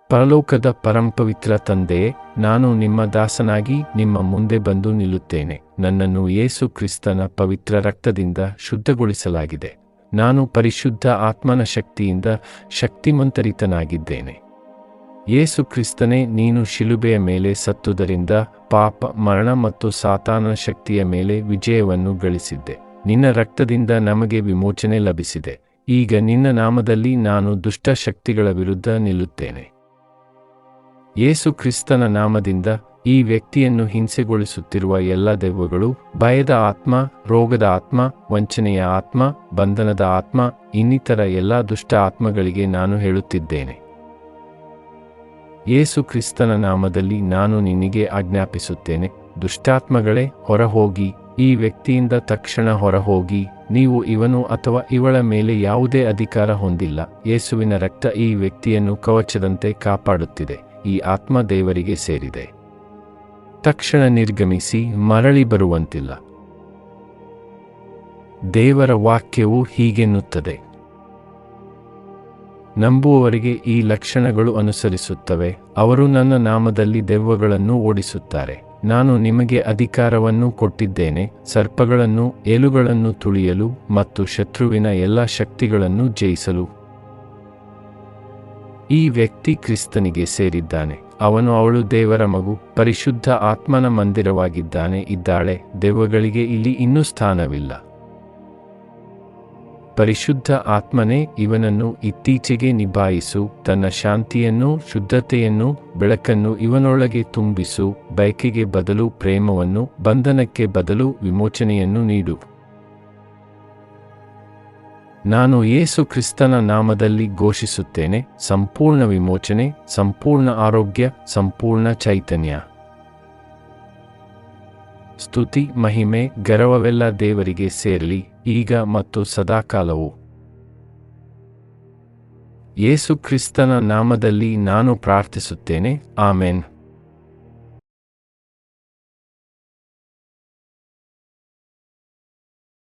ಪರಲೋಕದ ಪರಮಪವಿತ್ರ ತಂದೆಯೇ, ನಾನು ನಿಮ್ಮ ದಾಸನಾಗಿ ನಿಮ್ಮ ಮುಂದೆ ಬಂದು ನಿಲ್ಲುತ್ತೇನೆ. ನನ್ನನ್ನು ಯೇಸು ಕ್ರಿಸ್ತನ ಪವಿತ್ರ ರಕ್ತದಿಂದ ಶುದ್ಧಗೊಳಿಸಲಾಗಿದೆ. ನಾನು ಪರಿಶುದ್ಧ ಆತ್ಮನ ಶಕ್ತಿಯಿಂದ ಶಕ್ತಿಮಂತರಿತನಾಗಿದ್ದೇನೆ. ಯೇಸು ಕ್ರಿಸ್ತನೇ, ನೀನು ಶಿಲುಬೆಯ ಮೇಲೆ ಸತ್ತುದರಿಂದ ಪಾಪ, ಮರಣ ಮತ್ತು ಸಾತಾನನ ಶಕ್ತಿಯ ಮೇಲೆ ವಿಜಯವನ್ನು ಗಳಿಸಿದ್ದೆ. ನಿನ್ನ ರಕ್ತದಿಂದ ನಮಗೆ ವಿಮೋಚನೆ ಲಭಿಸಿದೆ. ಈಗ ನಿನ್ನ ನಾಮದಲ್ಲಿ ನಾನು ದುಷ್ಟ ಶಕ್ತಿಗಳ ವಿರುದ್ಧ ನಿಲ್ಲುತ್ತೇನೆ. ಯೇಸು ಕ್ರಿಸ್ತನ ನಾಮದಿಂದ ಈ ವ್ಯಕ್ತಿಯನ್ನು ಹಿಂಸೆಗೊಳಿಸುತ್ತಿರುವ ಎಲ್ಲ ದೆವ್ವಗಳು, ಭಯದ ಆತ್ಮ, ರೋಗದ ಆತ್ಮ, ವಂಚನೆಯ ಆತ್ಮ, ಬಂಧನದ ಆತ್ಮ, ಇನ್ನಿತರ ಎಲ್ಲ ದುಷ್ಟ ಆತ್ಮಗಳಿಗೆ ನಾನು ಹೇಳುತ್ತಿದ್ದೇನೆ, ಯೇಸು ಕ್ರಿಸ್ತನ ನಾಮದಲ್ಲಿ ನಾನು ನಿನಗೆ ಆಜ್ಞಾಪಿಸುತ್ತೇನೆ, ದುಷ್ಟಾತ್ಮಗಳೇ, ಹೊರಹೋಗಿ, ಈ ವ್ಯಕ್ತಿಯಿಂದ ತಕ್ಷಣ ಹೊರಹೋಗಿ. ನೀವು ಇವನು ಅಥವಾ ಇವಳ ಮೇಲೆ ಯಾವುದೇ ಅಧಿಕಾರ ಹೊಂದಿಲ್ಲ. ಯೇಸುವಿನ ರಕ್ತ ಈ ವ್ಯಕ್ತಿಯನ್ನು ಕವಚದಂತೆ ಕಾಪಾಡುತ್ತಿದೆ. ಈ ಆತ್ಮ ದೇವರಿಗೆ ಸೇರಿದೆ. ತಕ್ಷಣ ನಿರ್ಗಮಿಸಿ ಮರಳಿ ಬರುವಂತಿಲ್ಲ. ದೇವರ ವಾಕ್ಯವು ಹೀಗೆನ್ನುತ್ತದೆ, ನಂಬುವವರಿಗೆ ಈ ಲಕ್ಷಣಗಳು ಅನುಸರಿಸುತ್ತವೆ. ಅವರು ನನ್ನ ನಾಮದಲ್ಲಿ ದೆವ್ವಗಳನ್ನು ಓಡಿಸುತ್ತಾರೆ. ನಾನು ನಿಮಗೆ ಅಧಿಕಾರವನ್ನು ಕೊಟ್ಟಿದ್ದೇನೆ, ಸರ್ಪಗಳನ್ನು, ಎಲುಗಳನ್ನು ತುಳಿಯಲು ಮತ್ತು ಶತ್ರುವಿನ ಎಲ್ಲ ಶಕ್ತಿಗಳನ್ನು ಜಯಿಸಲು. ಈ ವ್ಯಕ್ತಿ ಕ್ರಿಸ್ತನಿಗೆ ಸೇರಿದ್ದಾನೆ. ಅವಳು ದೇವರ ಮಗು, ಪರಿಶುದ್ಧ ಆತ್ಮನ ಮಂದಿರವಾಗಿದ್ದಾಳೆ. ದೆವ್ವಗಳಿಗೆ ಇಲ್ಲಿ ಇನ್ನೂ ಸ್ಥಾನವಿಲ್ಲ. ಪರಿಶುದ್ಧ ಆತ್ಮನೇ ಇವನನ್ನು ಇತ್ತೀಚೆಗೆ ನಿಭಾಯಿಸು. ತನ್ನ ಶಾಂತಿಯನ್ನು, ಶುದ್ಧತೆಯನ್ನು, ಬೆಳಕನ್ನು ಇವನೊಳಗೆ ತುಂಬಿಸು. ಬಯಕೆಗೆ ಬದಲು ಪ್ರೇಮವನ್ನು, ಬಂಧನಕ್ಕೆ ಬದಲು ವಿಮೋಚನೆಯನ್ನು ನೀಡು. ನಾನು ಯೇಸು ಕ್ರಿಸ್ತನ ನಾಮದಲ್ಲಿ ಘೋಷಿಸುತ್ತೇನೆ, ಸಂಪೂರ್ಣ ವಿಮೋಚನೆ, ಸಂಪೂರ್ಣ ಆರೋಗ್ಯ, ಸಂಪೂರ್ಣ ಚೈತನ್ಯ. ಸ್ತುತಿ, ಮಹಿಮೆ, ಗೌರವವೆಲ್ಲ ದೇವರಿಗೆ ಸೇರಲಿ, ಈಗ ಮತ್ತು ಸದಾಕಾಲವೂ. ಯೇಸು ಕ್ರಿಸ್ತನ ನಾಮದಲ್ಲಿ ನಾನು ಪ್ರಾರ್ಥಿಸುತ್ತೇನೆ. ಆಮೆನ್.